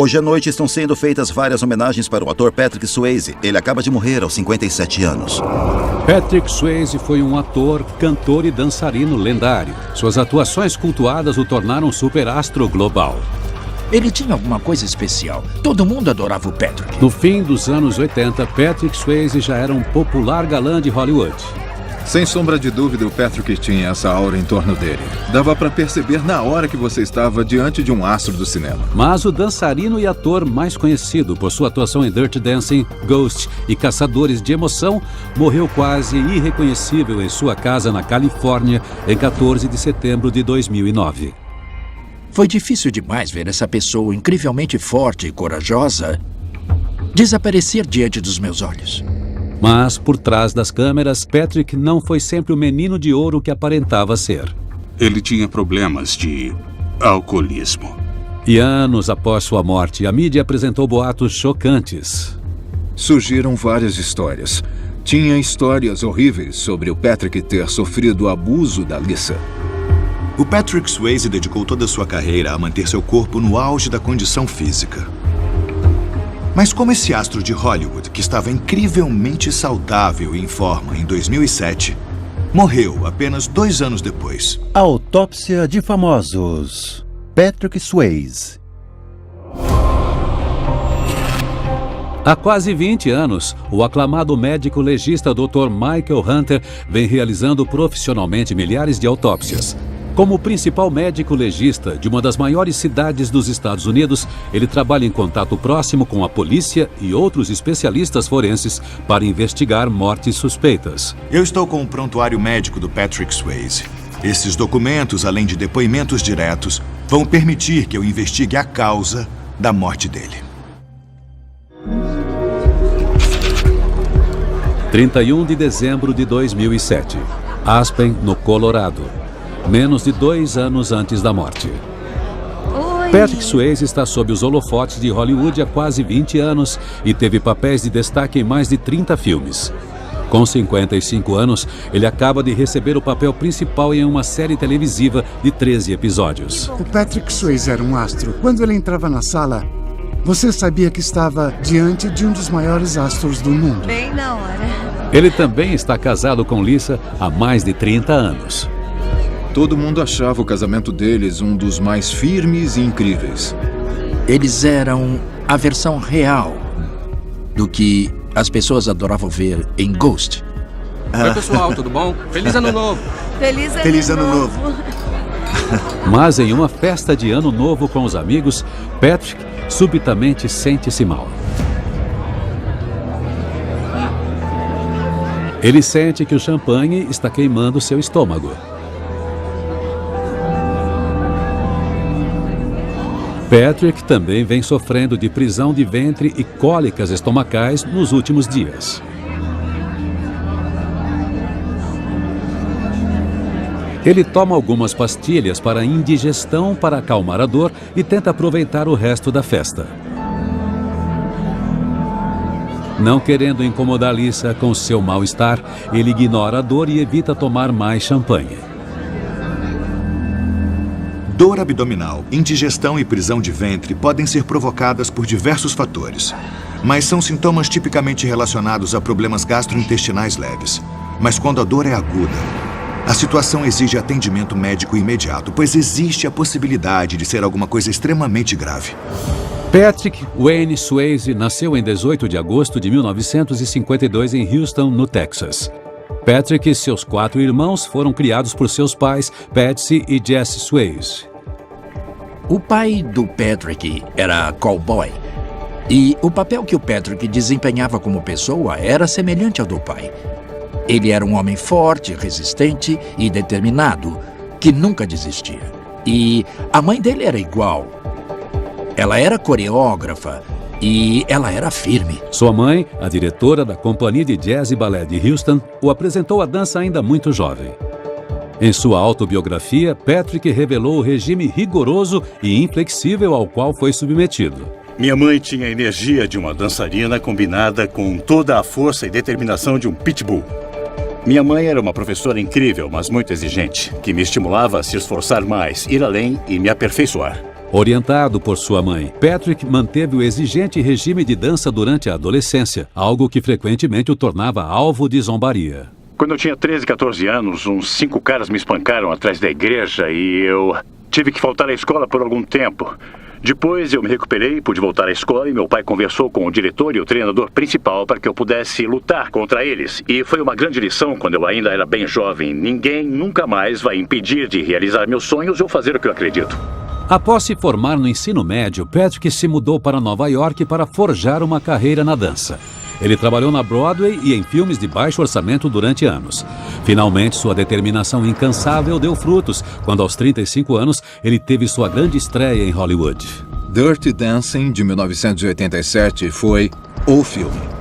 Hoje à noite estão sendo feitas várias homenagens para o ator Patrick Swayze. Ele acaba de morrer aos 57 anos. Patrick Swayze foi um ator, cantor e dançarino lendário. Suas atuações cultuadas o tornaram um superastro global. Ele tinha alguma coisa especial. Todo mundo adorava o Patrick. No fim dos anos 80, Patrick Swayze já era um popular galã de Hollywood. Sem sombra de dúvida, o Patrick tinha essa aura em torno dele. Dava pra perceber na hora que você estava diante de um astro do cinema. Mas o dançarino e ator mais conhecido por sua atuação em Dirty Dancing, Ghost e Caçadores de Emoção, morreu quase irreconhecível em sua casa na Califórnia em 14 de setembro de 2009. Foi difícil demais ver essa pessoa incrivelmente forte e corajosa desaparecer diante dos meus olhos. Mas, por trás das câmeras, Patrick não foi sempre o menino de ouro que aparentava ser. Ele tinha problemas de alcoolismo. E anos após sua morte, a mídia apresentou boatos chocantes. Surgiram várias histórias. Tinha histórias horríveis sobre o Patrick ter sofrido abuso da Lisa. O Patrick Swayze dedicou toda a sua carreira a manter seu corpo no auge da condição física. Mas como esse astro de Hollywood, que estava incrivelmente saudável e em forma em 2007, morreu apenas 2 anos depois? Autópsia de famosos. Patrick Swayze. Há quase 20 anos, o aclamado médico legista Dr. Michael Hunter vem realizando profissionalmente milhares de autópsias. Como principal médico legista de uma das maiores cidades dos Estados Unidos, ele trabalha em contato próximo com a polícia e outros especialistas forenses para investigar mortes suspeitas. Eu estou com o prontuário médico do Patrick Swayze. Esses documentos, além de depoimentos diretos, vão permitir que eu investigue a causa da morte dele. 31 de dezembro de 2007. Aspen, no Colorado. Menos de 2 anos antes da morte. Patrick Swayze está sob os holofotes de Hollywood há quase 20 anos e teve papéis de destaque em mais de 30 filmes. Com 55 anos, ele acaba de receber o papel principal em uma série televisiva de 13 episódios. O Patrick Swayze era um astro. Quando ele entrava na sala, você sabia que estava diante de um dos maiores astros do mundo. Bem na hora. Ele também está casado com Lisa há mais de 30 anos. Todo mundo achava o casamento deles um dos mais firmes e incríveis. Eles eram a versão real do que as pessoas adoravam ver em Ghost. Oi, pessoal, tudo bom? Feliz Ano Novo! Feliz Ano Novo! Mas em uma festa de Ano Novo com os amigos, Patrick subitamente sente-se mal. Ele sente que o champanhe está queimando seu estômago. Patrick também vem sofrendo de prisão de ventre e cólicas estomacais nos últimos dias. Ele toma algumas pastilhas para indigestão para acalmar a dor e tenta aproveitar o resto da festa. Não querendo incomodar Lisa com seu mal-estar, ele ignora a dor e evita tomar mais champanhe. Dor abdominal, indigestão e prisão de ventre podem ser provocadas por diversos fatores, mas são sintomas tipicamente relacionados a problemas gastrointestinais leves. Mas quando a dor é aguda, a situação exige atendimento médico imediato, pois existe a possibilidade de ser alguma coisa extremamente grave. Patrick Wayne Swayze nasceu em 18 de agosto de 1952 em Houston, no Texas. Patrick e seus 4 irmãos foram criados por seus pais, Patsy e Jesse Swayze. O pai do Patrick era cowboy. E o papel que o Patrick desempenhava como pessoa era semelhante ao do pai. Ele era um homem forte, resistente e determinado, que nunca desistia. E a mãe dele era igual. Ela era coreógrafa e ela era firme. Sua mãe, a diretora da Companhia de Jazz e Ballet de Houston, o apresentou à dança ainda muito jovem. Em sua autobiografia, Patrick revelou o regime rigoroso e inflexível ao qual foi submetido. Minha mãe tinha a energia de uma dançarina combinada com toda a força e determinação de um pitbull. Minha mãe era uma professora incrível, mas muito exigente, que me estimulava a se esforçar mais, ir além e me aperfeiçoar. Orientado por sua mãe, Patrick manteve o exigente regime de dança durante a adolescência, algo que frequentemente o tornava alvo de zombaria. Quando eu tinha 13, 14 anos, uns 5 caras me espancaram atrás da igreja e eu tive que faltar à escola por algum tempo. Depois eu me recuperei, pude voltar à escola e meu pai conversou com o diretor e o treinador principal para que eu pudesse lutar contra eles. E foi uma grande lição quando eu ainda era bem jovem. Ninguém nunca mais vai impedir de realizar meus sonhos ou fazer o que eu acredito. Após se formar no ensino médio, Patrick se mudou para Nova York para forjar uma carreira na dança. Ele trabalhou na Broadway e em filmes de baixo orçamento durante anos. Finalmente, sua determinação incansável deu frutos, quando aos 35 anos, ele teve sua grande estreia em Hollywood. Dirty Dancing, de 1987, foi o filme.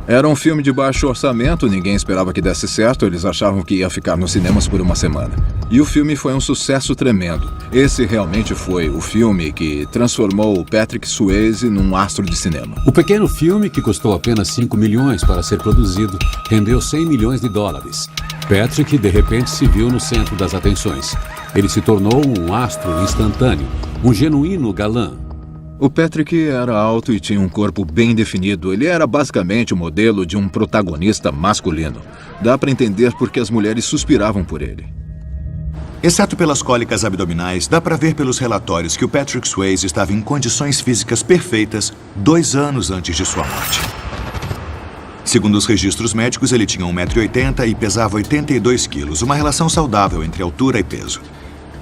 Era um filme de baixo orçamento, ninguém esperava que desse certo, eles achavam que ia ficar nos cinemas por uma semana. E o filme foi um sucesso tremendo. Esse realmente foi o filme que transformou o Patrick Swayze num astro de cinema. O pequeno filme, que custou apenas 5 milhões para ser produzido, rendeu 100 milhões de dólares. Patrick, de repente, se viu no centro das atenções. Ele se tornou um astro instantâneo, um genuíno galã. O Patrick era alto e tinha um corpo bem definido. Ele era basicamente o modelo de um protagonista masculino. Dá para entender porque as mulheres suspiravam por ele. Exceto pelas cólicas abdominais, dá para ver pelos relatórios que o Patrick Swayze estava em condições físicas perfeitas 2 anos antes de sua morte. Segundo os registros médicos, ele tinha 1,80 m e pesava 82 quilos, uma relação saudável entre altura e peso.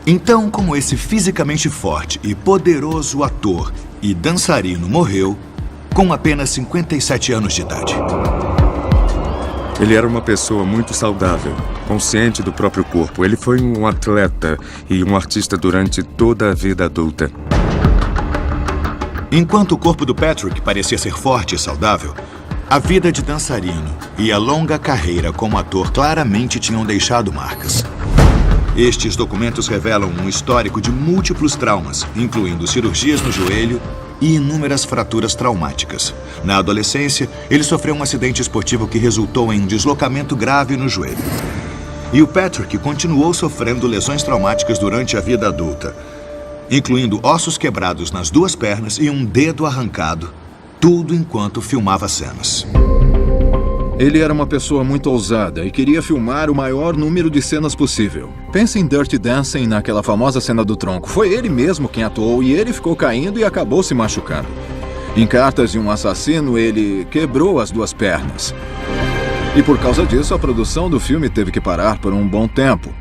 Então, como esse fisicamente forte e poderoso ator e dançarino morreu com apenas 57 anos de idade. Ele era uma pessoa muito saudável, consciente do próprio corpo. Ele foi um atleta e um artista durante toda a vida adulta. Enquanto o corpo do Patrick parecia ser forte e saudável, a vida de dançarino e a longa carreira como ator claramente tinham deixado marcas. Estes documentos revelam um histórico de múltiplos traumas, incluindo cirurgias no joelho e inúmeras fraturas traumáticas. Na adolescência, ele sofreu um acidente esportivo que resultou em um deslocamento grave no joelho. E o Patrick continuou sofrendo lesões traumáticas durante a vida adulta, incluindo ossos quebrados nas 2 pernas e um dedo arrancado, tudo enquanto filmava cenas. Ele era uma pessoa muito ousada e queria filmar o maior número de cenas possível. Pense em Dirty Dancing, naquela famosa cena do tronco. Foi ele mesmo quem atuou e ele ficou caindo e acabou se machucando. Em Cartas de um Assassino, ele quebrou as 2 pernas. E por causa disso, a produção do filme teve que parar por um bom tempo.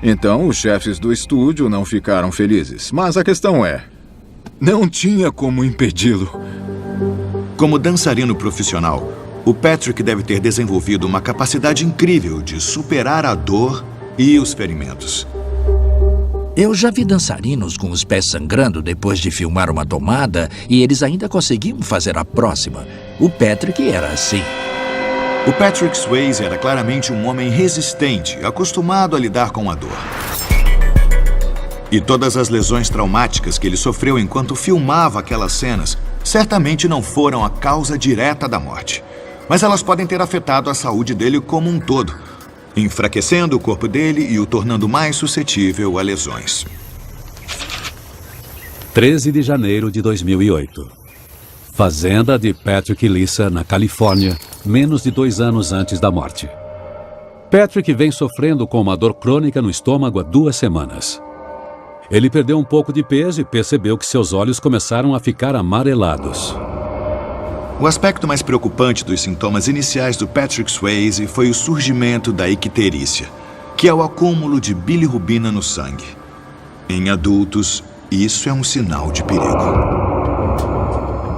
Então, os chefes do estúdio não ficaram felizes. Mas a questão é, não tinha como impedi-lo. Como dançarino profissional, o Patrick deve ter desenvolvido uma capacidade incrível de superar a dor e os ferimentos. Eu já vi dançarinos com os pés sangrando depois de filmar uma tomada e eles ainda conseguiam fazer a próxima. O Patrick era assim. O Patrick Swayze era claramente um homem resistente, acostumado a lidar com a dor. E todas as lesões traumáticas que ele sofreu enquanto filmava aquelas cenas certamente não foram a causa direta da morte. Mas elas podem ter afetado a saúde dele como um todo, enfraquecendo o corpo dele e o tornando mais suscetível a lesões. 13 de janeiro de 2008. Fazenda de Patrick e Lisa, na Califórnia, menos de 2 anos antes da morte. Patrick vem sofrendo com uma dor crônica no estômago há 2 semanas. Ele perdeu um pouco de peso e percebeu que seus olhos começaram a ficar amarelados. O aspecto mais preocupante dos sintomas iniciais do Patrick Swayze foi o surgimento da icterícia, que é o acúmulo de bilirrubina no sangue. Em adultos, isso é um sinal de perigo.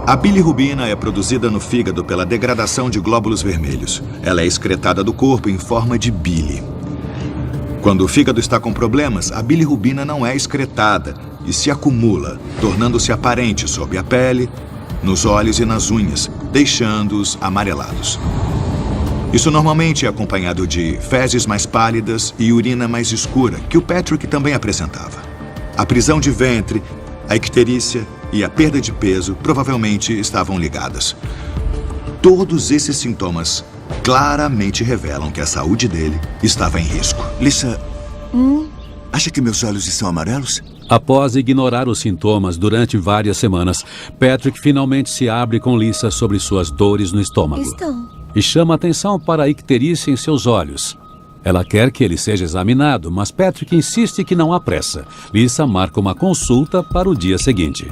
A bilirrubina é produzida no fígado pela degradação de glóbulos vermelhos. Ela é excretada do corpo em forma de bile. Quando o fígado está com problemas, a bilirrubina não é excretada e se acumula, tornando-se aparente sob a pele, nos olhos e nas unhas, deixando-os amarelados. Isso normalmente é acompanhado de fezes mais pálidas e urina mais escura, que o Patrick também apresentava. A prisão de ventre, a icterícia e a perda de peso provavelmente estavam ligadas. Todos esses sintomas claramente revelam que a saúde dele estava em risco. Lisa, acha que meus olhos estão amarelos? Após ignorar os sintomas durante várias semanas, Patrick finalmente se abre com Lisa sobre suas dores no estômago. E chama atenção para a icterícia em seus olhos. Ela quer que ele seja examinado, mas Patrick insiste que não há pressa. Lisa marca uma consulta para o dia seguinte.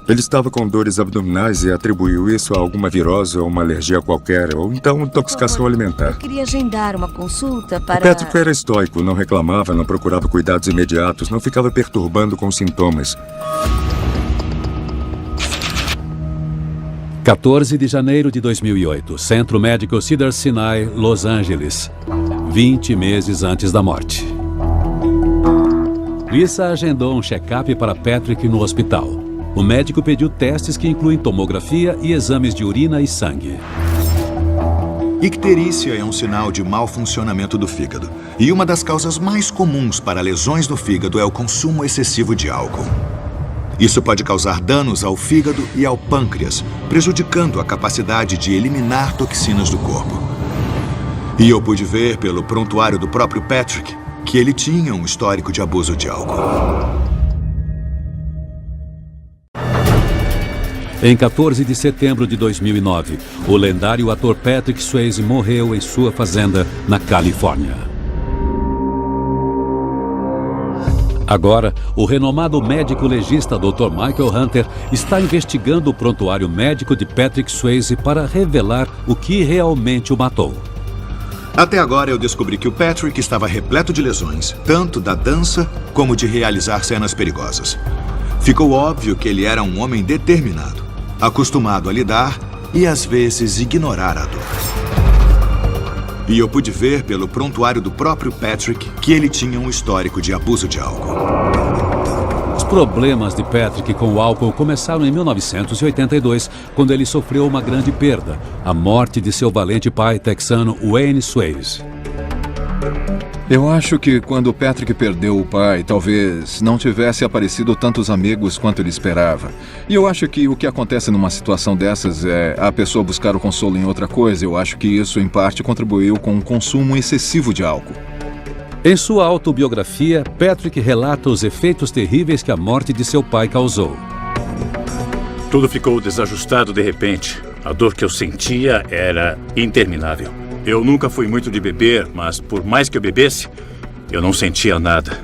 Ele estava com dores abdominais e atribuiu isso a alguma virose ou uma alergia qualquer, ou então intoxicação alimentar. Eu queria agendar uma consulta para... O Patrick era estoico, não reclamava, não procurava cuidados imediatos, não ficava perturbando com sintomas. 14 de janeiro de 2008, Centro Médico Cedars-Sinai, Los Angeles. 20 meses antes da morte. Lisa agendou um check-up para Patrick no hospital. O médico pediu testes que incluem tomografia e exames de urina e sangue. Icterícia é um sinal de mau funcionamento do fígado. E uma das causas mais comuns para lesões do fígado é o consumo excessivo de álcool. Isso pode causar danos ao fígado e ao pâncreas, prejudicando a capacidade de eliminar toxinas do corpo. E eu pude ver pelo prontuário do próprio Patrick que ele tinha um histórico de abuso de álcool. Em 14 de setembro de 2009, o lendário ator Patrick Swayze morreu em sua fazenda, na Califórnia. Agora, o renomado médico legista Dr. Michael Hunter está investigando o prontuário médico de Patrick Swayze para revelar o que realmente o matou. Até agora eu descobri que o Patrick estava repleto de lesões, tanto da dança como de realizar cenas perigosas. Ficou óbvio que ele era um homem determinado, acostumado a lidar e às vezes ignorar a dor. E eu pude ver pelo prontuário do próprio Patrick que ele tinha um histórico de abuso de álcool. Os problemas de Patrick com o álcool começaram em 1982, quando ele sofreu uma grande perda, a morte de seu valente pai texano Wayne Swayze. Eu acho que quando o Patrick perdeu o pai, talvez não tivesse aparecido tantos amigos quanto ele esperava. E eu acho que o que acontece numa situação dessas é a pessoa buscar o consolo em outra coisa. Eu acho que isso, em parte, contribuiu com o consumo excessivo de álcool. Em sua autobiografia, Patrick relata os efeitos terríveis que a morte de seu pai causou. Tudo ficou desajustado de repente. A dor que eu sentia era interminável. Eu nunca fui muito de beber, mas por mais que eu bebesse, eu não sentia nada.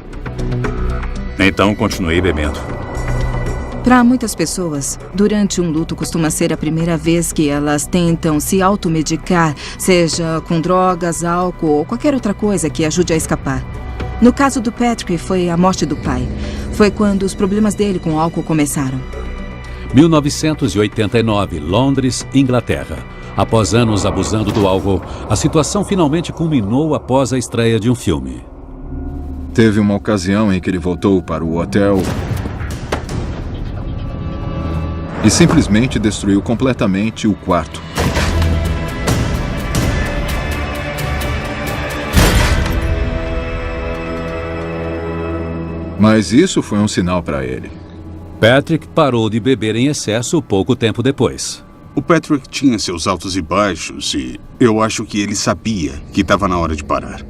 Então continuei bebendo. Para muitas pessoas, durante um luto costuma ser a primeira vez que elas tentam se automedicar, seja com drogas, álcool ou qualquer outra coisa que ajude a escapar. No caso do Patrick, foi a morte do pai. Foi quando os problemas dele com o álcool começaram. 1989, Londres, Inglaterra. Após anos abusando do álcool, a situação finalmente culminou após a estreia de um filme. Teve uma ocasião em que ele voltou para o hotel e simplesmente destruiu completamente o quarto. Mas isso foi um sinal para ele. Patrick parou de beber em excesso pouco tempo depois. O Patrick tinha seus altos e baixos e eu acho que ele sabia que estava na hora de parar.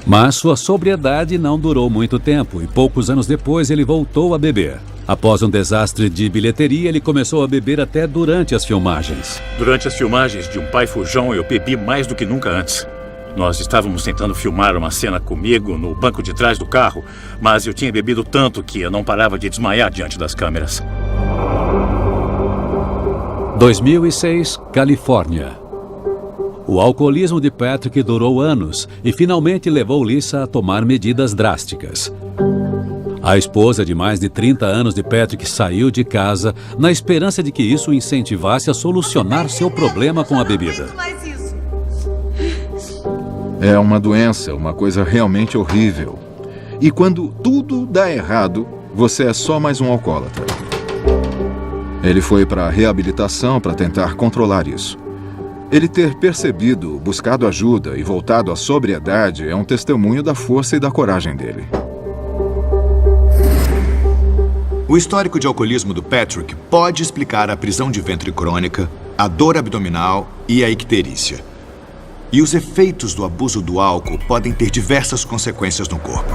Mas sua sobriedade não durou muito tempo e poucos anos depois ele voltou a beber. Após um desastre de bilheteria, ele começou a beber até durante as filmagens. Durante as filmagens de Um Pai Fujão, eu bebi mais do que nunca antes. Nós estávamos tentando filmar uma cena comigo no banco de trás do carro, mas eu tinha bebido tanto que eu não parava de desmaiar diante das câmeras. 2006, Califórnia. O alcoolismo de Patrick durou anos e finalmente levou Lisa a tomar medidas drásticas. A esposa de mais de 30 anos de Patrick saiu de casa na esperança de que isso o incentivasse a solucionar seu problema com a bebida. É uma doença, uma coisa realmente horrível. E quando tudo dá errado, você é só mais um alcoólatra. Ele foi para a reabilitação para tentar controlar isso. Ele ter percebido, buscado ajuda e voltado à sobriedade é um testemunho da força e da coragem dele. O histórico de alcoolismo do Patrick pode explicar a prisão de ventre crônica, a dor abdominal e a icterícia. E os efeitos do abuso do álcool podem ter diversas consequências no corpo.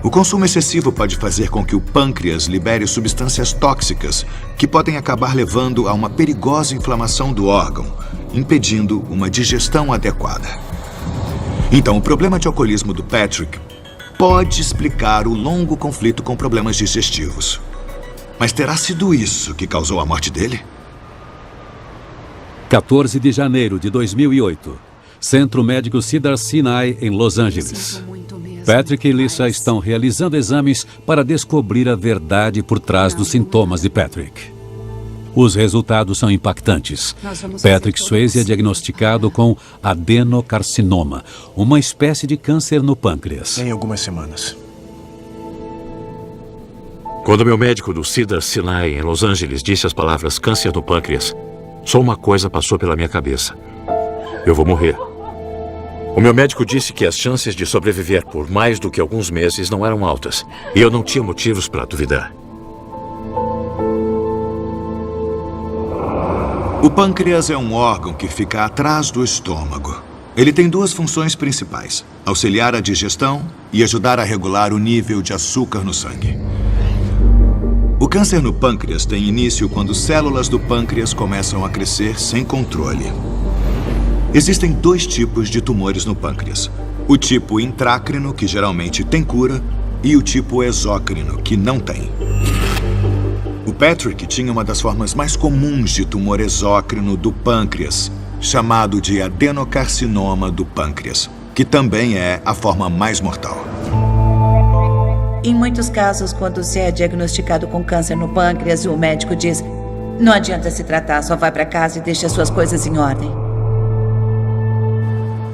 O consumo excessivo pode fazer com que o pâncreas libere substâncias tóxicas que podem acabar levando a uma perigosa inflamação do órgão, impedindo uma digestão adequada. Então, o problema de alcoolismo do Patrick pode explicar o longo conflito com problemas digestivos. Mas terá sido isso que causou a morte dele? 14 de janeiro de 2008. Centro Médico Cedars-Sinai, em Los Angeles. Patrick e Lisa estão realizando exames para descobrir a verdade por trás dos sintomas de Patrick. Os resultados são impactantes. Patrick Swayze é diagnosticado com adenocarcinoma, uma espécie de câncer no pâncreas. Em algumas semanas. Quando meu médico do Cedars-Sinai, em Los Angeles, disse as palavras câncer no pâncreas, só uma coisa passou pela minha cabeça. Eu vou morrer. O meu médico disse que as chances de sobreviver por mais do que alguns meses não eram altas. E eu não tinha motivos para duvidar. O pâncreas é um órgão que fica atrás do estômago. Ele tem duas funções principais: auxiliar a digestão e ajudar a regular o nível de açúcar no sangue. O câncer no pâncreas tem início quando células do pâncreas começam a crescer sem controle. Existem dois tipos de tumores no pâncreas: o tipo intrácrino, que geralmente tem cura, e o tipo exócrino, que não tem. O Patrick tinha uma das formas mais comuns de tumor exócrino do pâncreas, chamado de adenocarcinoma do pâncreas, que também é a forma mais mortal. Em muitos casos, quando se é diagnosticado com câncer no pâncreas, o médico diz: não adianta se tratar, só vai para casa e deixa suas coisas em ordem.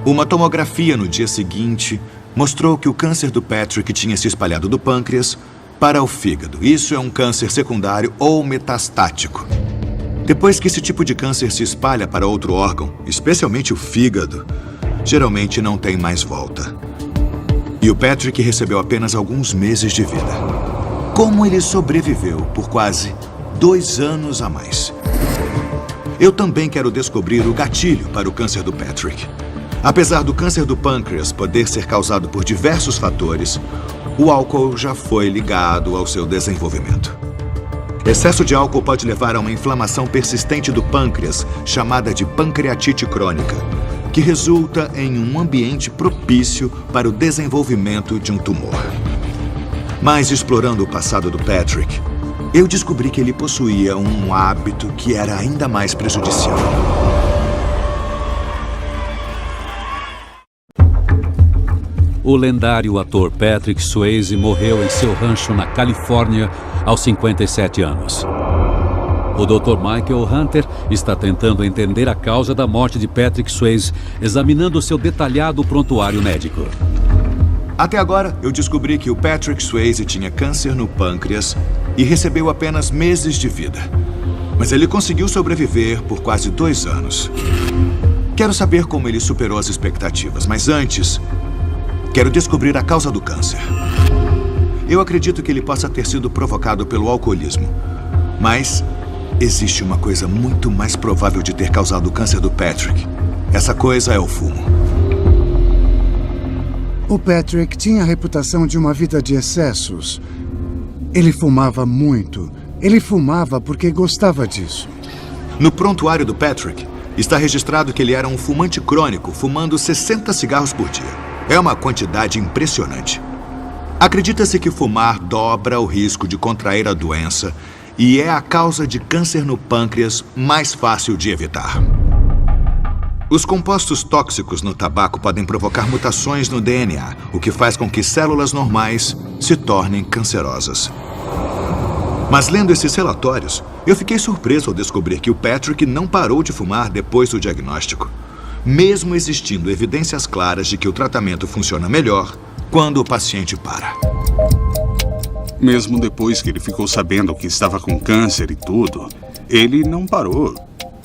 Uma tomografia no dia seguinte mostrou que o câncer do Patrick tinha se espalhado do pâncreas para o fígado. Isso é um câncer secundário ou metastático. Depois que esse tipo de câncer se espalha para outro órgão, especialmente o fígado, geralmente não tem mais volta. E o Patrick recebeu apenas alguns meses de vida. Como ele sobreviveu por quase 2 anos a mais? Eu também quero descobrir o gatilho para o câncer do Patrick. Apesar do câncer do pâncreas poder ser causado por diversos fatores, o álcool já foi ligado ao seu desenvolvimento. Excesso de álcool pode levar a uma inflamação persistente do pâncreas, chamada de pancreatite crônica, que resulta em um ambiente propício para o desenvolvimento de um tumor. Mas explorando o passado do Patrick, eu descobri que ele possuía um hábito que era ainda mais prejudicial. O lendário ator Patrick Swayze morreu em seu rancho na Califórnia aos 57 anos. O Dr. Michael Hunter está tentando entender a causa da morte de Patrick Swayze, examinando seu detalhado prontuário médico. Até agora, eu descobri que o Patrick Swayze tinha câncer no pâncreas e recebeu apenas meses de vida. Mas ele conseguiu sobreviver por quase 2 anos. Quero saber como ele superou as expectativas, mas antes, quero descobrir a causa do câncer. Eu acredito que ele possa ter sido provocado pelo alcoolismo, mas existe uma coisa muito mais provável de ter causado o câncer do Patrick. Essa coisa é o fumo. O Patrick tinha a reputação de uma vida de excessos. Ele fumava muito. Ele fumava porque gostava disso. No prontuário do Patrick, está registrado que ele era um fumante crônico, fumando 60 cigarros por dia. É uma quantidade impressionante. Acredita-se que fumar dobra o risco de contrair a doença e é a causa de câncer no pâncreas mais fácil de evitar. Os compostos tóxicos no tabaco podem provocar mutações no DNA, o que faz com que células normais se tornem cancerosas. Mas lendo esses relatórios, eu fiquei surpreso ao descobrir que o Patrick não parou de fumar depois do diagnóstico, mesmo existindo evidências claras de que o tratamento funciona melhor quando o paciente para. Mesmo depois que ele ficou sabendo que estava com câncer e tudo, ele não parou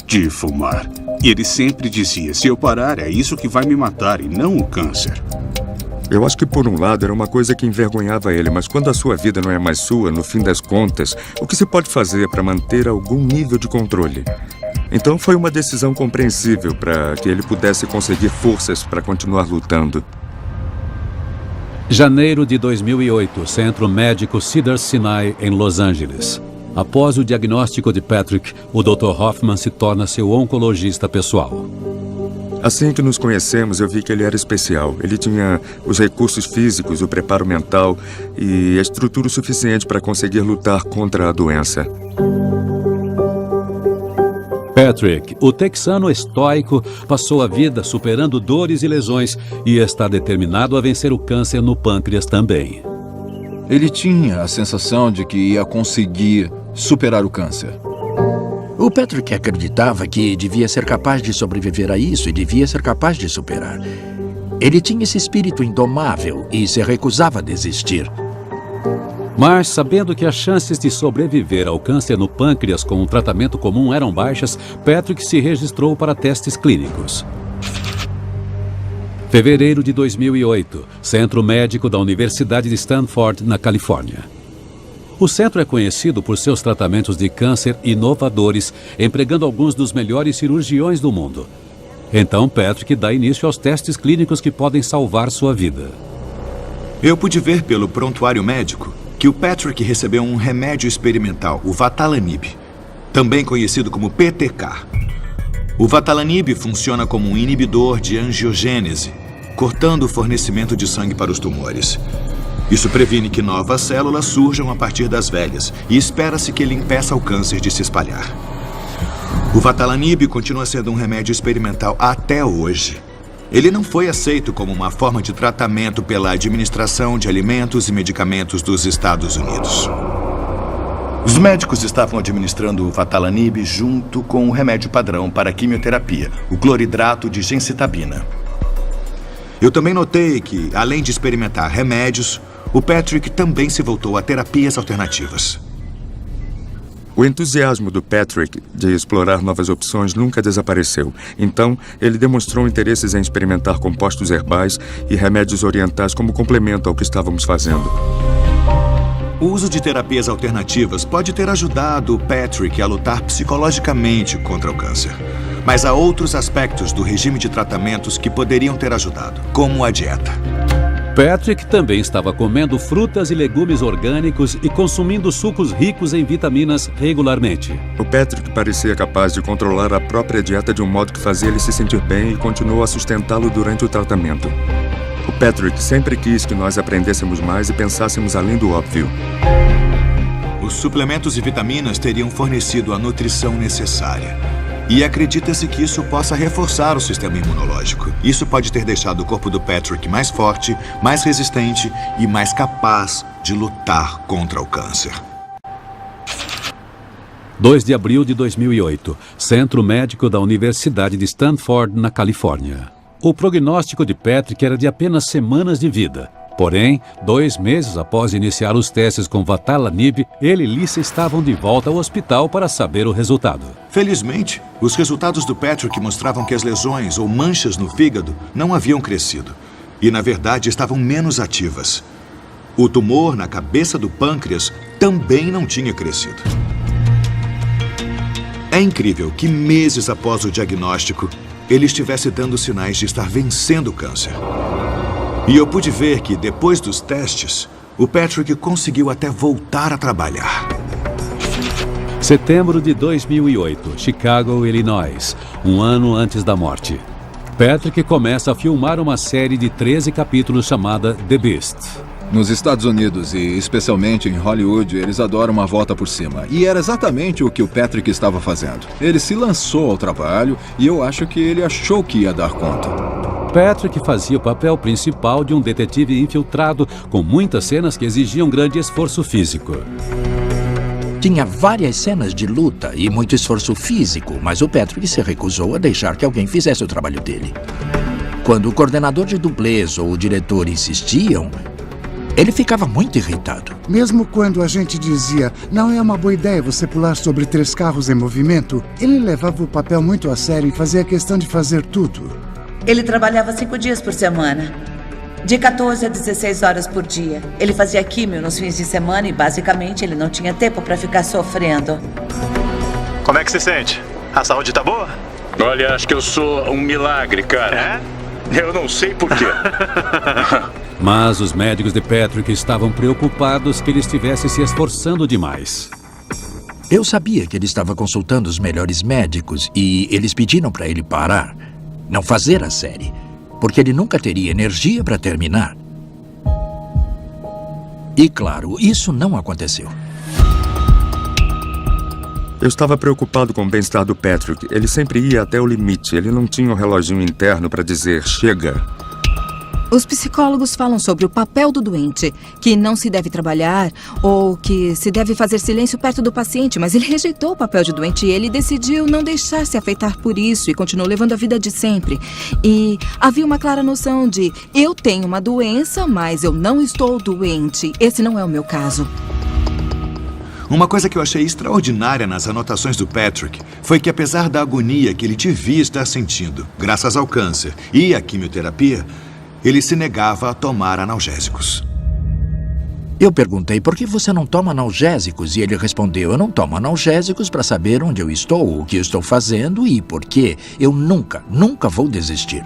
de fumar. E ele sempre dizia: se eu parar, é isso que vai me matar e não o câncer. Eu acho que, por um lado, era uma coisa que envergonhava ele, mas quando a sua vida não é mais sua, no fim das contas, o que se pode fazer para manter algum nível de controle? Então foi uma decisão compreensível para que ele pudesse conseguir forças para continuar lutando. Janeiro de 2008, Centro Médico Cedars-Sinai, em Los Angeles. Após o diagnóstico de Patrick, o Dr. Hoffman se torna seu oncologista pessoal. Assim que nos conhecemos, eu vi que ele era especial. Ele tinha os recursos físicos, o preparo mental e a estrutura suficiente para conseguir lutar contra a doença. Patrick, o texano estoico, passou a vida superando dores e lesões e está determinado a vencer o câncer no pâncreas também. Ele tinha a sensação de que ia conseguir superar o câncer. O Patrick acreditava que devia ser capaz de sobreviver a isso e devia ser capaz de superar. Ele tinha esse espírito indomável e se recusava a desistir. Mas, sabendo que as chances de sobreviver ao câncer no pâncreas com um tratamento comum eram baixas, Patrick se registrou para testes clínicos. Fevereiro de 2008, Centro Médico da Universidade de Stanford, na Califórnia. O centro é conhecido por seus tratamentos de câncer inovadores, empregando alguns dos melhores cirurgiões do mundo. Então, Patrick dá início aos testes clínicos que podem salvar sua vida. Eu pude ver pelo prontuário médico que o Patrick recebeu um remédio experimental, o Vatalanib, também conhecido como PTK. O Vatalanib funciona como um inibidor de angiogênese, cortando o fornecimento de sangue para os tumores. Isso previne que novas células surjam a partir das velhas e espera-se que ele impeça o câncer de se espalhar. O Vatalanib continua sendo um remédio experimental até hoje. Ele não foi aceito como uma forma de tratamento pela Administração de Alimentos e Medicamentos dos Estados Unidos. Os médicos estavam administrando o Vatalanib junto com o remédio padrão para a quimioterapia, o cloridrato de gencitabina. Eu também notei que, além de experimentar remédios, o Patrick também se voltou a terapias alternativas. O entusiasmo do Patrick de explorar novas opções nunca desapareceu. Então, ele demonstrou interesses em experimentar compostos herbais e remédios orientais como complemento ao que estávamos fazendo. O uso de terapias alternativas pode ter ajudado o Patrick a lutar psicologicamente contra o câncer. Mas há outros aspectos do regime de tratamentos que poderiam ter ajudado, como a dieta. Patrick também estava comendo frutas e legumes orgânicos e consumindo sucos ricos em vitaminas regularmente. O Patrick parecia capaz de controlar a própria dieta de um modo que fazia ele se sentir bem e continuou a sustentá-lo durante o tratamento. O Patrick sempre quis que nós aprendêssemos mais e pensássemos além do óbvio. Os suplementos e vitaminas teriam fornecido a nutrição necessária. E acredita-se que isso possa reforçar o sistema imunológico. Isso pode ter deixado o corpo do Patrick mais forte, mais resistente e mais capaz de lutar contra o câncer. 2 de abril de 2008, Centro Médico da Universidade de Stanford, na Califórnia. O prognóstico de Patrick era de apenas semanas de vida. Porém, 2 meses após iniciar os testes com Vatalanib, ele e Lisa estavam de volta ao hospital para saber o resultado. Felizmente, os resultados do Patrick mostravam que as lesões ou manchas no fígado não haviam crescido. E, na verdade, estavam menos ativas. O tumor na cabeça do pâncreas também não tinha crescido. É incrível que meses após o diagnóstico, ele estivesse dando sinais de estar vencendo o câncer. E eu pude ver que, depois dos testes, o Patrick conseguiu até voltar a trabalhar. Setembro de 2008, Chicago, Illinois, um ano antes da morte. Patrick começa a filmar uma série de 13 capítulos chamada The Beast. Nos Estados Unidos e especialmente em Hollywood, eles adoram uma volta por cima. E era exatamente o que o Patrick estava fazendo. Ele se lançou ao trabalho e eu acho que ele achou que ia dar conta. Patrick fazia o papel principal de um detetive infiltrado, com muitas cenas que exigiam grande esforço físico. Tinha várias cenas de luta e muito esforço físico, mas o Patrick se recusou a deixar que alguém fizesse o trabalho dele. Quando o coordenador de dublês ou o diretor insistiam, ele ficava muito irritado. Mesmo quando a gente dizia, não é uma boa ideia você pular sobre 3 carros em movimento, ele levava o papel muito a sério e fazia questão de fazer tudo. Ele trabalhava 5 dias por semana, de 14 a 16 horas por dia. Ele fazia químio nos fins de semana e, basicamente, ele não tinha tempo para ficar sofrendo. Como é que se sente? A saúde tá boa? Olha, acho que eu sou um milagre, cara. É? Eu não sei por quê. Mas os médicos de Patrick estavam preocupados que ele estivesse se esforçando demais. Eu sabia que ele estava consultando os melhores médicos e eles pediram para ele parar, não fazer a série, porque ele nunca teria energia para terminar. E claro, isso não aconteceu. Eu estava preocupado com o bem-estar do Patrick. Ele sempre ia até o limite. Ele não tinha um reloginho interno para dizer, chega. Os psicólogos falam sobre o papel do doente, que não se deve trabalhar ou que se deve fazer silêncio perto do paciente, mas ele rejeitou o papel de doente e ele decidiu não deixar-se afetar por isso e continuou levando a vida de sempre. E havia uma clara noção de, eu tenho uma doença, mas eu não estou doente. Esse não é o meu caso. Uma coisa que eu achei extraordinária nas anotações do Patrick foi que, apesar da agonia que ele devia estar sentindo, graças ao câncer e à quimioterapia, ele se negava a tomar analgésicos. Eu perguntei, por que você não toma analgésicos? E ele respondeu, eu não tomo analgésicos para saber onde eu estou, o que estou fazendo e por quê. Eu nunca vou desistir.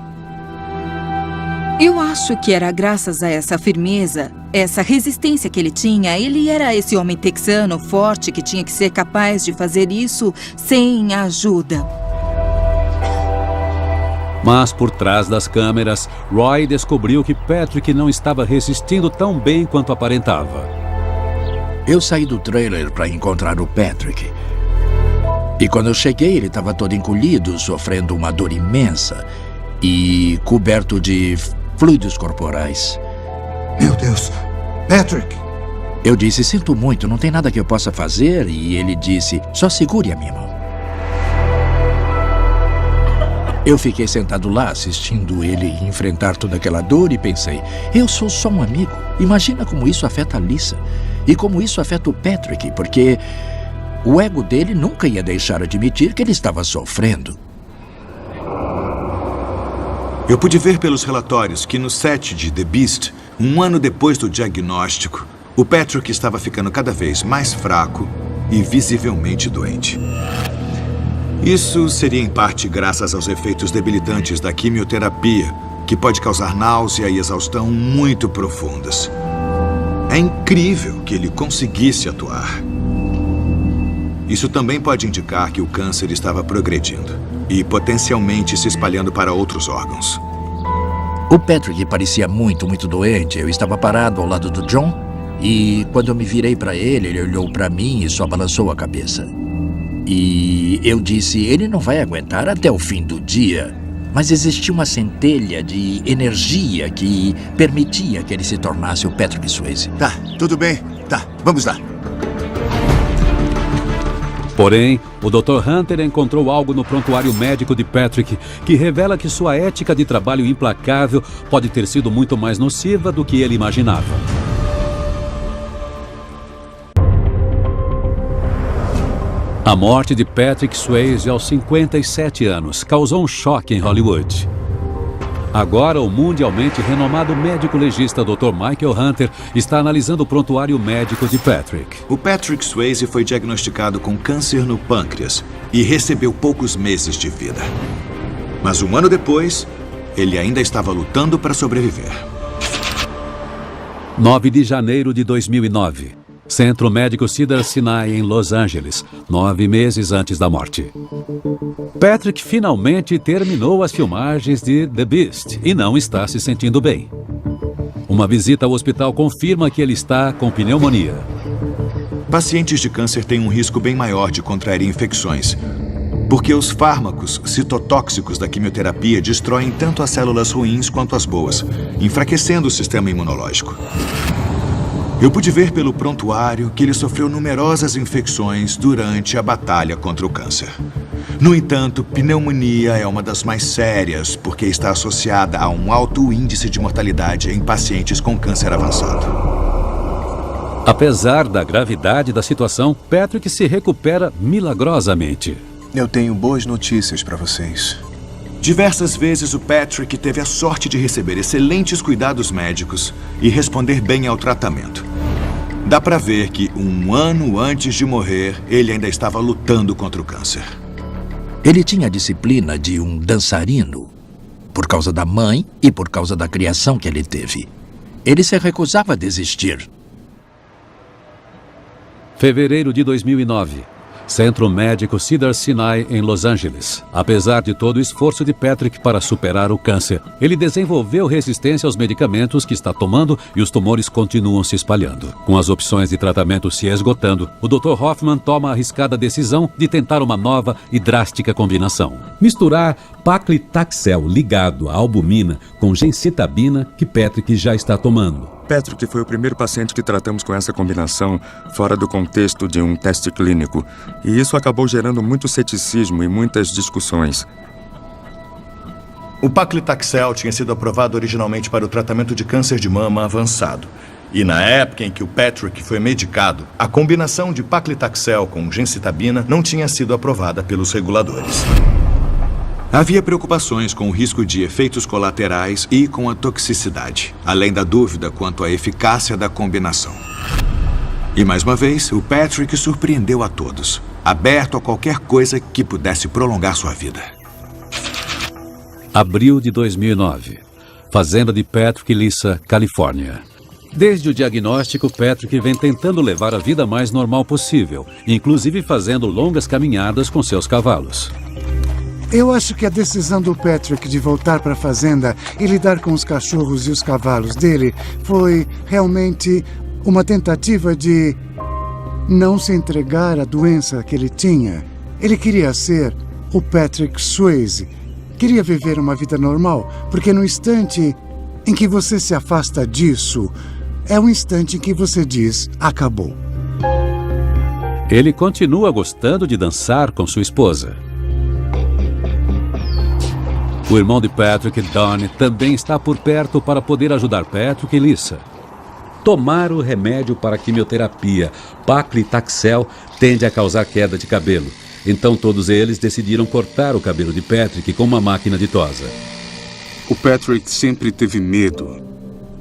Eu acho que era graças a essa firmeza, essa resistência que ele tinha. Ele era esse homem texano forte que tinha que ser capaz de fazer isso sem ajuda. Mas por trás das câmeras, Roy descobriu que Patrick não estava resistindo tão bem quanto aparentava. Eu saí do trailer para encontrar o Patrick. E quando eu cheguei, ele estava todo encolhido, sofrendo uma dor imensa e coberto de fluidos corporais. Meu Deus, Patrick! Eu disse, sinto muito, não tem nada que eu possa fazer. E ele disse, só segure a minha mão. Eu fiquei sentado lá assistindo ele enfrentar toda aquela dor e pensei, eu sou só um amigo. Imagina como isso afeta a Lisa e como isso afeta o Patrick, porque o ego dele nunca ia deixar admitir que ele estava sofrendo. Eu pude ver pelos relatórios que no set de The Beast, um ano depois do diagnóstico, o Patrick estava ficando cada vez mais fraco e visivelmente doente. Isso seria em parte graças aos efeitos debilitantes da quimioterapia, que pode causar náusea e exaustão muito profundas. É incrível que ele conseguisse atuar. Isso também pode indicar que o câncer estava progredindo e potencialmente se espalhando para outros órgãos. O Patrick parecia muito doente. Eu estava parado ao lado do John e quando eu me virei para ele, ele olhou para mim e só balançou a cabeça. E eu disse, ele não vai aguentar até o fim do dia. Mas existia uma centelha de energia que permitia que ele se tornasse o Patrick Swayze. Tá, tudo bem. Tá, vamos lá. Porém, o Dr. Hunter encontrou algo no prontuário médico de Patrick que revela que sua ética de trabalho implacável pode ter sido muito mais nociva do que ele imaginava. A morte de Patrick Swayze aos 57 anos causou um choque em Hollywood. Agora, o mundialmente renomado médico legista Dr. Michael Hunter está analisando o prontuário médico de Patrick. O Patrick Swayze foi diagnosticado com câncer no pâncreas e recebeu poucos meses de vida. Mas um ano depois, ele ainda estava lutando para sobreviver. 9 de janeiro de 2009. Centro Médico Cedars-Sinai, em Los Angeles, 9 meses antes da morte. Patrick finalmente terminou as filmagens de The Beast e não está se sentindo bem. Uma visita ao hospital confirma que ele está com pneumonia. Pacientes de câncer têm um risco bem maior de contrair infecções, porque os fármacos citotóxicos da quimioterapia destroem tanto as células ruins quanto as boas, enfraquecendo o sistema imunológico. Eu pude ver pelo prontuário que ele sofreu numerosas infecções durante a batalha contra o câncer. No entanto, pneumonia é uma das mais sérias porque está associada a um alto índice de mortalidade em pacientes com câncer avançado. Apesar da gravidade da situação, Patrick se recupera milagrosamente. Eu tenho boas notícias para vocês. Diversas vezes o Patrick teve a sorte de receber excelentes cuidados médicos e responder bem ao tratamento. Dá pra ver que um ano antes de morrer, ele ainda estava lutando contra o câncer. Ele tinha a disciplina de um dançarino, por causa da mãe e por causa da criação que ele teve. Ele se recusava a desistir. Fevereiro de 2009. Centro Médico Cedars-Sinai, em Los Angeles. Apesar de todo o esforço de Patrick para superar o câncer, ele desenvolveu resistência aos medicamentos que está tomando e os tumores continuam se espalhando. Com as opções de tratamento se esgotando, o Dr. Hoffman toma a arriscada decisão de tentar uma nova e drástica combinação. Misturar paclitaxel ligado à albumina com gencitabina que Patrick já está tomando. Patrick foi o primeiro paciente que tratamos com essa combinação fora do contexto de um teste clínico. E isso acabou gerando muito ceticismo e muitas discussões. O paclitaxel tinha sido aprovado originalmente para o tratamento de câncer de mama avançado. E na época em que o Patrick foi medicado, a combinação de paclitaxel com gencitabina não tinha sido aprovada pelos reguladores. Havia preocupações com o risco de efeitos colaterais e com a toxicidade, além da dúvida quanto à eficácia da combinação. E mais uma vez, o Patrick surpreendeu a todos, aberto a qualquer coisa que pudesse prolongar sua vida. Abril de 2009. Fazenda de Patrick e Lisa, Califórnia. Desde o diagnóstico, Patrick vem tentando levar a vida mais normal possível, inclusive fazendo longas caminhadas com seus cavalos. Eu acho que a decisão do Patrick de voltar para a fazenda e lidar com os cachorros e os cavalos dele foi realmente uma tentativa de não se entregar à doença que ele tinha. Ele queria ser o Patrick Swayze. Queria viver uma vida normal, porque no instante em que você se afasta disso, é o instante em que você diz, acabou. Ele continua gostando de dançar com sua esposa. O irmão de Patrick, Donnie, também está por perto para poder ajudar Patrick e Lisa. Tomar o remédio para a quimioterapia, paclitaxel, tende a causar queda de cabelo. Então todos eles decidiram cortar o cabelo de Patrick com uma máquina de tosa. O Patrick sempre teve medo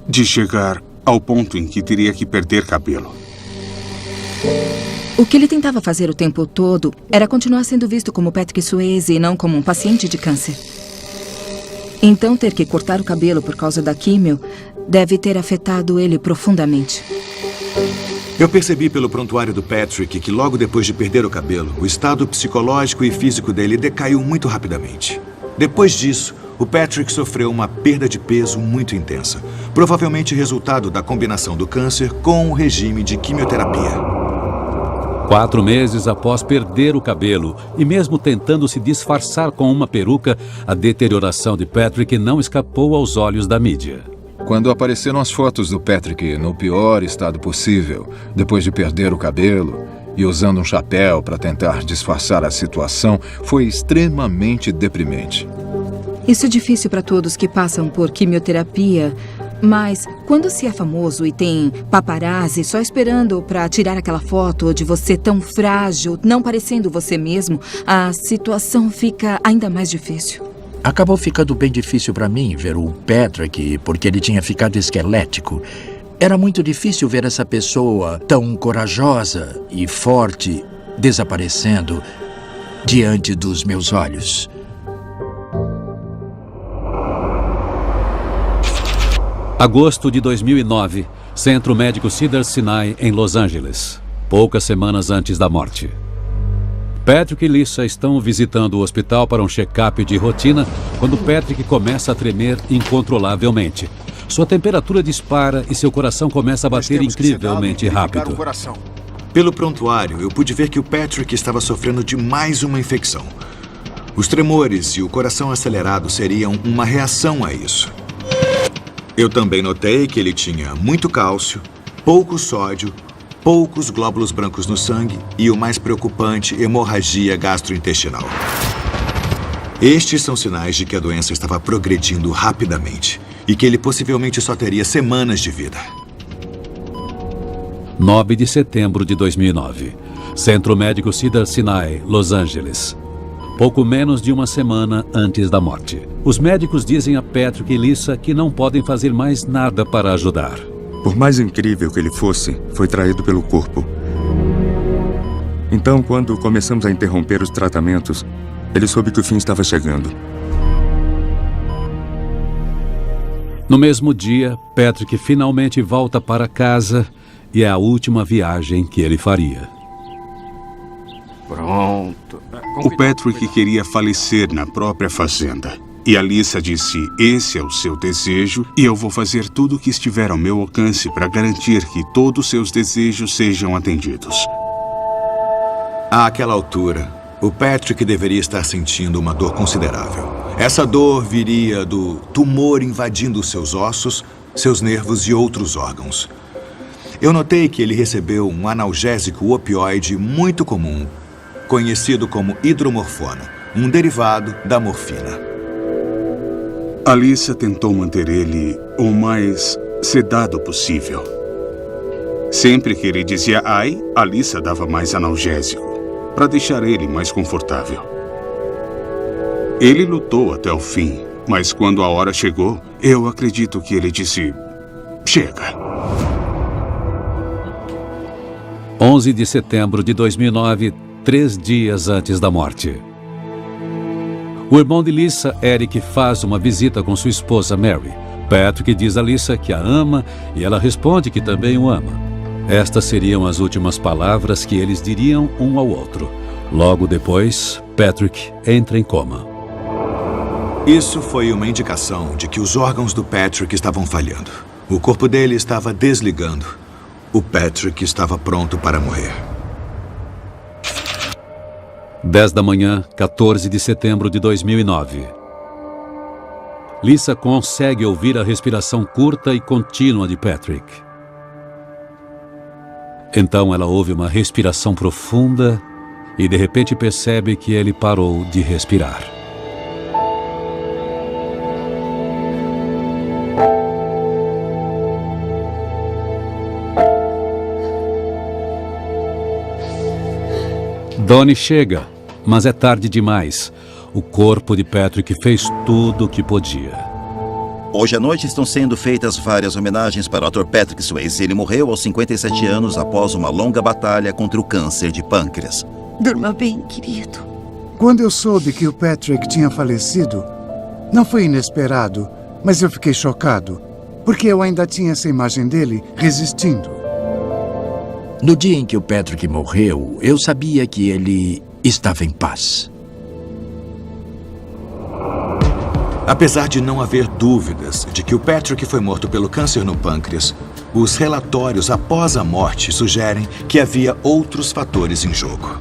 de chegar ao ponto em que teria que perder cabelo. O que ele tentava fazer o tempo todo era continuar sendo visto como Patrick Swayze e não como um paciente de câncer. Então, ter que cortar o cabelo por causa da químio deve ter afetado ele profundamente. Eu percebi pelo prontuário do Patrick que logo depois de perder o cabelo, o estado psicológico e físico dele decaiu muito rapidamente. Depois disso, o Patrick sofreu uma perda de peso muito intensa, provavelmente resultado da combinação do câncer com o regime de quimioterapia. 4 meses após perder o cabelo e mesmo tentando se disfarçar com uma peruca, a deterioração de Patrick não escapou aos olhos da mídia. Quando apareceram as fotos do Patrick no pior estado possível, depois de perder o cabelo e usando um chapéu para tentar disfarçar a situação, foi extremamente deprimente. Isso é difícil para todos que passam por quimioterapia, mas quando se é famoso e tem paparazzi só esperando para tirar aquela foto de você tão frágil, não parecendo você mesmo, a situação fica ainda mais difícil. Acabou ficando bem difícil para mim ver o Patrick, porque ele tinha ficado esquelético. Era muito difícil ver essa pessoa tão corajosa e forte desaparecendo diante dos meus olhos. Agosto de 2009, Centro Médico Cedars-Sinai, em Los Angeles. Poucas semanas antes da morte. Patrick e Lisa estão visitando o hospital para um check-up de rotina quando Patrick começa a tremer incontrolavelmente. Sua temperatura dispara e seu coração começa a bater incrivelmente rápido. Pelo prontuário, eu pude ver que o Patrick estava sofrendo de mais uma infecção. Os tremores e o coração acelerado seriam uma reação a isso. Eu também notei que ele tinha muito cálcio, pouco sódio, poucos glóbulos brancos no sangue e, o mais preocupante, hemorragia gastrointestinal. Estes são sinais de que a doença estava progredindo rapidamente e que ele possivelmente só teria semanas de vida. 9 de setembro de 2009. Centro Médico Cedars-Sinai, Los Angeles. Pouco menos de uma semana antes da morte. Os médicos dizem a Patrick e Lisa que não podem fazer mais nada para ajudar. Por mais incrível que ele fosse, foi traído pelo corpo. Então, quando começamos a interromper os tratamentos, ele soube que o fim estava chegando. No mesmo dia, Patrick finalmente volta para casa e é a última viagem que ele faria. Pronto. O Patrick queria falecer na própria fazenda. E a Lisa disse, esse é o seu desejo e eu vou fazer tudo o que estiver ao meu alcance para garantir que todos os seus desejos sejam atendidos. Àquela altura, o Patrick deveria estar sentindo uma dor considerável. Essa dor viria do tumor invadindo seus ossos, seus nervos e outros órgãos. Eu notei que ele recebeu um analgésico opioide muito comum, conhecido como hidromorfona, um derivado da morfina. A Lisa tentou manter ele o mais sedado possível. Sempre que ele dizia ai, a Lisa dava mais analgésico, para deixar ele mais confortável. Ele lutou até o fim, mas quando a hora chegou, eu acredito que ele disse, chega. 11 de setembro de 2009, 3 dias antes da morte. O irmão de Lisa, Eric, faz uma visita com sua esposa Mary. Patrick diz a Lisa que a ama e ela responde que também o ama. Estas seriam as últimas palavras que eles diriam um ao outro. Logo depois, Patrick entra em coma. Isso foi uma indicação de que os órgãos do Patrick estavam falhando. O corpo dele estava desligando. O Patrick estava pronto para morrer. 10 da manhã, 14 de setembro de 2009. Lisa consegue ouvir a respiração curta e contínua de Patrick. Então ela ouve uma respiração profunda e de repente percebe que ele parou de respirar. Donnie chega, mas é tarde demais. O corpo de Patrick fez tudo o que podia. Hoje à noite estão sendo feitas várias homenagens para o ator Patrick Swayze. Ele morreu aos 57 anos após uma longa batalha contra o câncer de pâncreas. Durma bem, querido. Quando eu soube que o Patrick tinha falecido, não foi inesperado, mas eu fiquei chocado, porque eu ainda tinha essa imagem dele resistindo. No dia em que o Patrick morreu, eu sabia que ele estava em paz. Apesar de não haver dúvidas de que o Patrick foi morto pelo câncer no pâncreas, os relatórios após a morte sugerem que havia outros fatores em jogo.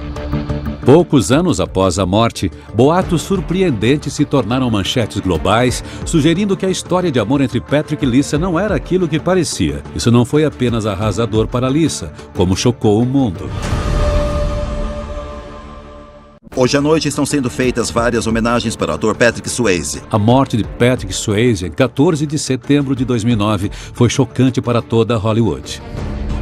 Poucos anos após a morte, boatos surpreendentes se tornaram manchetes globais, sugerindo que a história de amor entre Patrick e Lisa não era aquilo que parecia. Isso não foi apenas arrasador para Lisa, como chocou o mundo. Hoje à noite estão sendo feitas várias homenagens para o ator Patrick Swayze. A morte de Patrick Swayze, em 14 de setembro de 2009, foi chocante para toda Hollywood.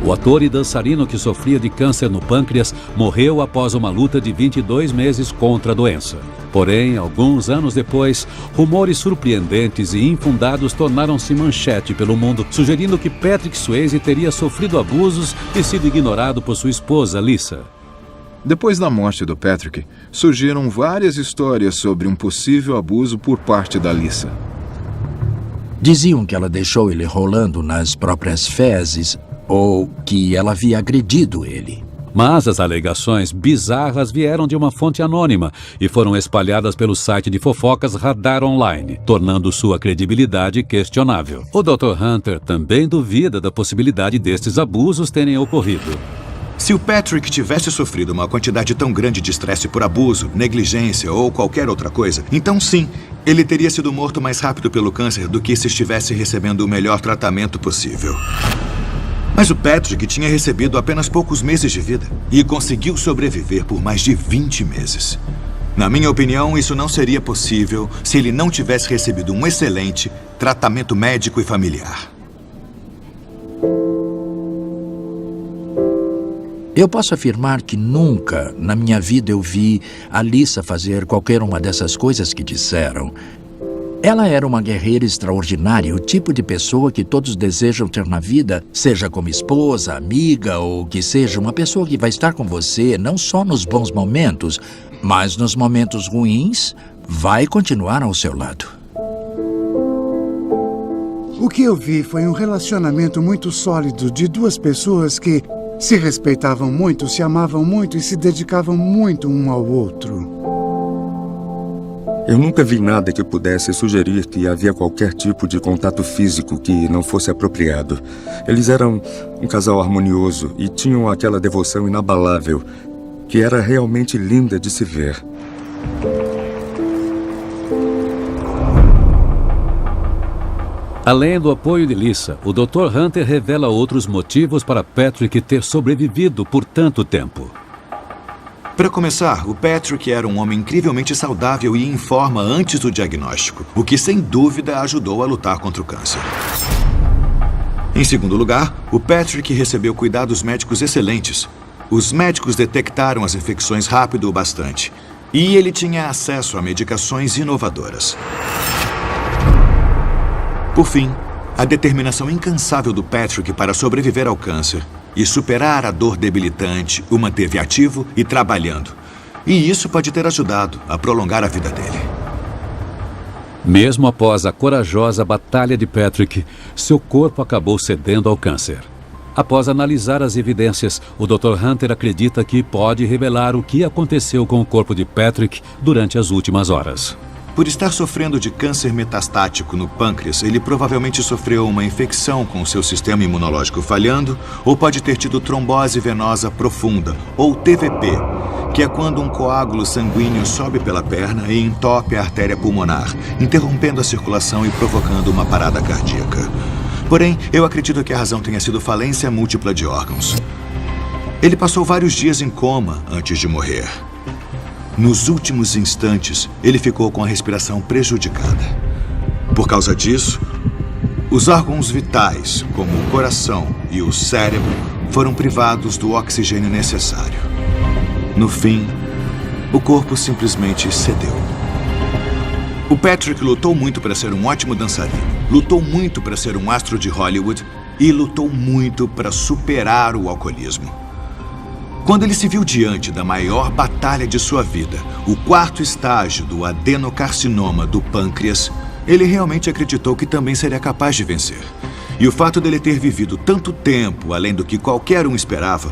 O ator e dançarino que sofria de câncer no pâncreas morreu após uma luta de 22 meses contra a doença. Porém, alguns anos depois, rumores surpreendentes e infundados tornaram-se manchete pelo mundo, sugerindo que Patrick Swayze teria sofrido abusos e sido ignorado por sua esposa, Lisa. Depois da morte do Patrick, surgiram várias histórias sobre um possível abuso por parte da Lisa. Diziam que ela deixou ele rolando nas próprias fezes ou que ela havia agredido ele. Mas as alegações bizarras vieram de uma fonte anônima e foram espalhadas pelo site de fofocas Radar Online, tornando sua credibilidade questionável. O Dr. Hunter também duvida da possibilidade destes abusos terem ocorrido. Se o Patrick tivesse sofrido uma quantidade tão grande de estresse por abuso, negligência ou qualquer outra coisa, então sim, ele teria sido morto mais rápido pelo câncer do que se estivesse recebendo o melhor tratamento possível. Mas o Patrick tinha recebido apenas poucos meses de vida e conseguiu sobreviver por mais de 20 meses. Na minha opinião, isso não seria possível se ele não tivesse recebido um excelente tratamento médico e familiar. Eu posso afirmar que nunca na minha vida eu vi a Lisa fazer qualquer uma dessas coisas que disseram. Ela era uma guerreira extraordinária, o tipo de pessoa que todos desejam ter na vida, seja como esposa, amiga ou que seja uma pessoa que vai estar com você não só nos bons momentos, mas nos momentos ruins, vai continuar ao seu lado. O que eu vi foi um relacionamento muito sólido de duas pessoas que se respeitavam muito, se amavam muito e se dedicavam muito um ao outro. Eu nunca vi nada que pudesse sugerir que havia qualquer tipo de contato físico que não fosse apropriado. Eles eram um casal harmonioso e tinham aquela devoção inabalável que era realmente linda de se ver. Além do apoio de Lisa, o Dr. Hunter revela outros motivos para Patrick ter sobrevivido por tanto tempo. Para começar, o Patrick era um homem incrivelmente saudável e em forma antes do diagnóstico, o que sem dúvida ajudou a lutar contra o câncer. Em segundo lugar, o Patrick recebeu cuidados médicos excelentes. Os médicos detectaram as infecções rápido o bastante e ele tinha acesso a medicações inovadoras. Por fim, a determinação incansável do Patrick para sobreviver ao câncer e superar a dor debilitante o manteve ativo e trabalhando. E isso pode ter ajudado a prolongar a vida dele. Mesmo após a corajosa batalha de Patrick, seu corpo acabou cedendo ao câncer. Após analisar as evidências, o Dr. Hunter acredita que pode revelar o que aconteceu com o corpo de Patrick durante as últimas horas. Por estar sofrendo de câncer metastático no pâncreas, ele provavelmente sofreu uma infecção com seu sistema imunológico falhando ou pode ter tido trombose venosa profunda, ou TVP, que é quando um coágulo sanguíneo sobe pela perna e entope a artéria pulmonar, interrompendo a circulação e provocando uma parada cardíaca. Porém, eu acredito que a razão tenha sido falência múltipla de órgãos. Ele passou vários dias em coma antes de morrer. Nos últimos instantes, ele ficou com a respiração prejudicada. Por causa disso, os órgãos vitais, como o coração e o cérebro, foram privados do oxigênio necessário. No fim, o corpo simplesmente cedeu. O Patrick lutou muito para ser um ótimo dançarino, lutou muito para ser um astro de Hollywood e lutou muito para superar o alcoolismo. Quando ele se viu diante da maior batalha de sua vida, o 4º estágio do adenocarcinoma do pâncreas, ele realmente acreditou que também seria capaz de vencer. E o fato dele ter vivido tanto tempo além do que qualquer um esperava,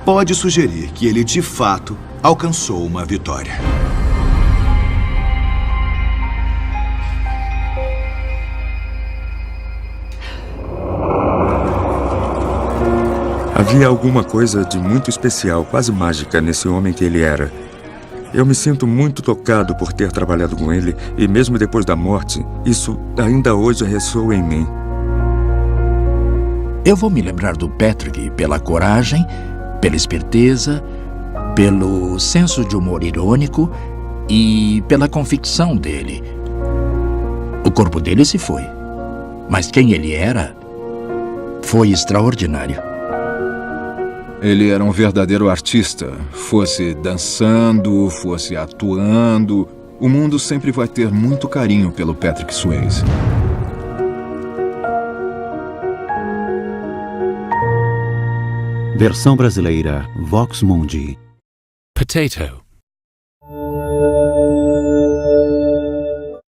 pode sugerir que ele de fato alcançou uma vitória. Havia alguma coisa de muito especial, quase mágica, nesse homem que ele era. Eu me sinto muito tocado por ter trabalhado com ele e mesmo depois da morte, isso ainda hoje ressoa em mim. Eu vou me lembrar do Patrick pela coragem, pela esperteza, pelo senso de humor irônico e pela convicção dele. O corpo dele se foi, mas quem ele era foi extraordinário. Ele era um verdadeiro artista. Fosse dançando, fosse atuando, o mundo sempre vai ter muito carinho pelo Patrick Swayze. Versão brasileira, Vox Mundi. Potato.